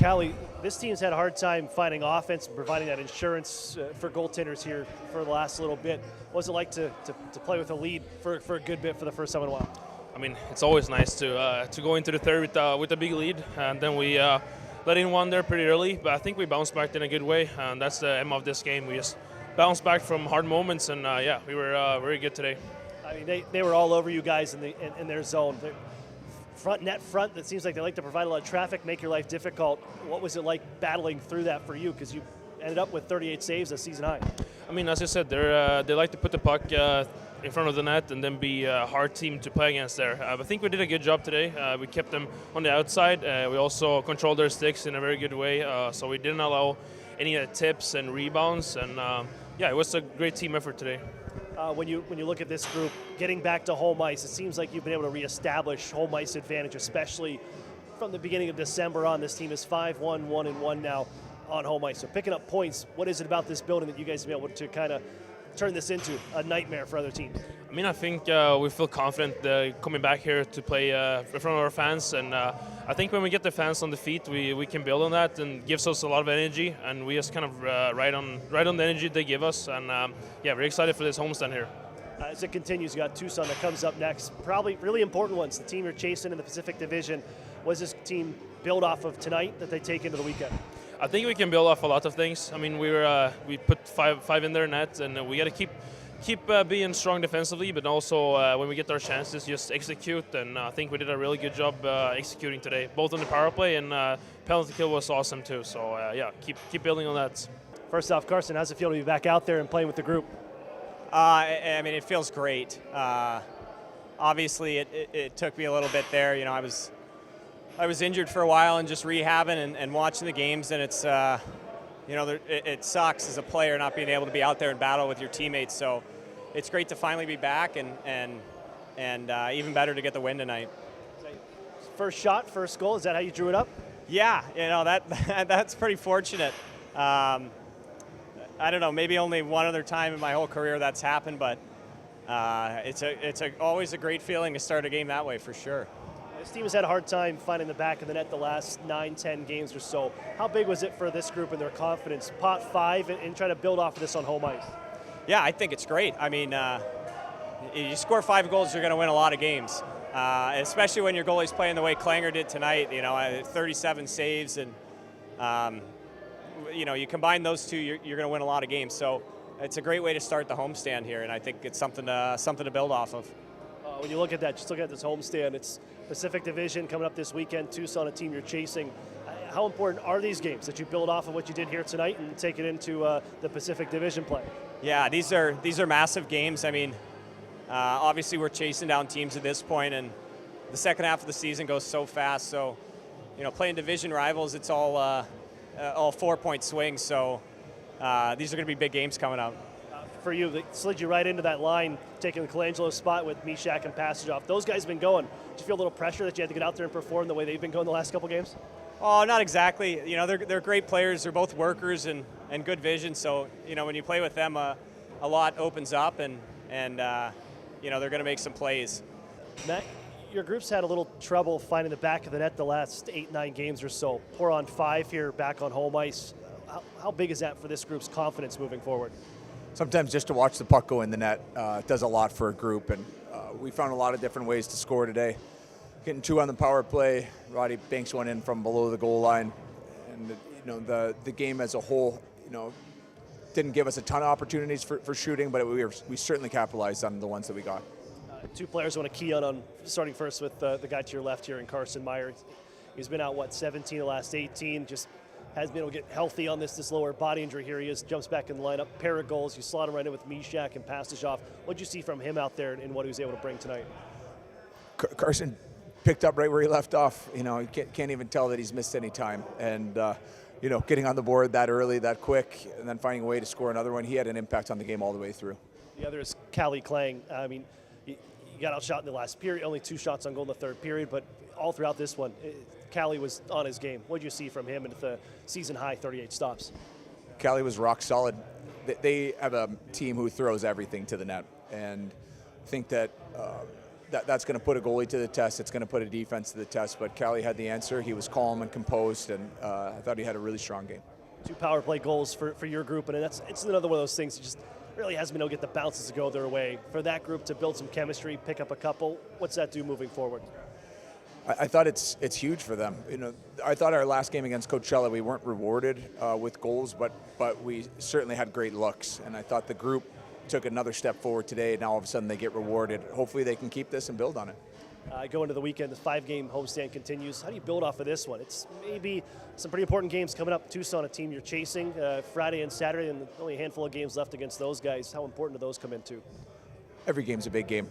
Calle, this team's had a hard time finding offense and providing that insurance for goaltenders here for the last little bit. What was it like to play with a lead for a good bit for the first time in a while? I mean, it's always nice to go into the third with a big lead, and then we let in one there pretty early. But I think we bounced back in a good way, and that's the aim of this game. We just bounced back from hard moments, and yeah, we were very good today. I mean, they were all over you guys in their zone. Net front, that seems like they like to provide a lot of traffic, make your life difficult. What was it like battling through that for you? Because you ended up with 38 saves, a season high. I mean, as I said, they like to put the puck in front of the net and then be a hard team to play against there. I think we did a good job today. We kept them on the outside. We also controlled their sticks in a very good way, so we didn't allow any tips and rebounds. And yeah, it was a great team effort today. When you look at this group, getting back to home ice, it seems like you've been able to reestablish home ice advantage, especially from the beginning of December on. This team is 5-1, 1-1 now on home ice. So picking up points, what is it about this building that you guys have been able to kind of turn this into a nightmare for other teams? I mean, I think we feel confident coming back here to play in front of our fans, and I think when we get the fans on the feet, we can build on that, and gives us a lot of energy, and we just kind of ride on the energy they give us, and yeah, we're excited for this homestand here. As it continues, you got Tucson that comes up next. Probably really important ones. The team you're chasing in the Pacific Division. What does this team build off of tonight that they take into the weekend? I think we can build off a lot of things. I mean, we put five in their net, and we got to keep being strong defensively, but also when we get our chances, just execute. And I think we did a really good job executing today, both on the power play and penalty kill was awesome too. So yeah, keep building on that. First off, Carson, how's it feel to be back out there and playing with the group? I mean, it feels great. Obviously, it took me a little bit there. You know, I was injured for a while and just rehabbing and watching the games, and it's you know, it sucks as a player not being able to be out there and battle with your teammates. So it's great to finally be back, and even better to get the win tonight. First shot, first goal. Is that how you drew it up? Yeah, you know, that's pretty fortunate. I don't know, maybe only one other time in my whole career that's happened, but it's always a great feeling to start a game that way, for sure. This team has had a hard time finding the back of the net the last 9-10 games or so. How big was it for this group and their confidence? Pot 5 and try to build off of this on home ice. Yeah, I think it's great. I mean, you score 5 goals, you're going to win a lot of games, especially when your goalie's playing the way Clanger did tonight. You know, 37 saves, and you know, you combine those two, you're going to win a lot of games. So it's a great way to start the homestand here, and I think it's something to build off of. When you look at that, just look at this homestand. It's Pacific Division coming up this weekend. Tucson, a team you're chasing. How important are these games that you build off of what you did here tonight and take it into the Pacific Division play? Yeah, these are massive games. I mean, obviously we're chasing down teams at this point, and the second half of the season goes so fast. So, you know, playing division rivals, it's all 4-point swings. So these are going to be big games coming up. For you, they slid you right into that line, taking the Colangelo spot with Mishak and Passage. Those guys have been going. Did you feel a little pressure that you had to get out there and perform the way they've been going the last couple games? Oh, not exactly. You know, they're great players. They're both workers and good vision. So, you know, when you play with them, a lot opens up, and you know, they're going to make some plays. Matt, your group's had a little trouble finding the back of the net the last 8-9 games or so. 4 on 5 here back on home ice. How big is that for this group's confidence moving forward? Sometimes just to watch the puck go in the net does a lot for a group, and we found a lot of different ways to score today. Getting 2 on the power play, Roddy banks one in from below the goal line, and you know, the game as a whole, you know, didn't give us a ton of opportunities for shooting, but we certainly capitalized on the ones that we got. 2 players I want to key on starting first with the guy to your left here in Carson Meyer. He's been out 17 of the last 18. Just has been able to get healthy on this lower body injury. Here he is, jumps back in the lineup, pair of goals. You slot him right in with Mishak and Pastashov. What did you see from him out there and what he was able to bring tonight? Carson picked up right where he left off. You know, you can't even tell that he's missed any time. And, you know, getting on the board that early, that quick, and then finding a way to score another one, he had an impact on the game all the way through. The other is Calle Clang. I mean, you got outshot in the last period, only 2 shots on goal in the third period, but all throughout this one, Calle was on his game. What did you see from him at the season-high 38 stops? Calle was rock solid. They have a team who throws everything to the net, and I think that that's going to put a goalie to the test. It's going to put a defense to the test. But Calle had the answer. He was calm and composed, and I thought he had a really strong game. 2 power play goals for your group, and it's another one of those things that just really hasn't been able to get the bounces to go their way. For that group to build some chemistry, pick up a couple, what's that do moving forward? I thought it's huge for them. I thought our last game against Coachella, we weren't rewarded with goals, but we certainly had great looks, and I thought the group took another step forward today. Now all of a sudden they get rewarded. Hopefully they can keep this and build on it. Go into the weekend, the 5-game homestand continues. How do you build off of this one? It's maybe some pretty important games coming up. Tucson, a team you're chasing Friday and Saturday, and only a handful of games left against those guys. How important do those come in too? Every game's a big game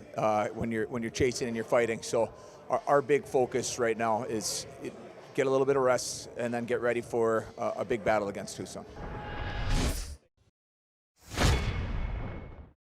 when you're chasing and you're fighting. So our big focus right now is get a little bit of rest and then get ready for a big battle against Tucson.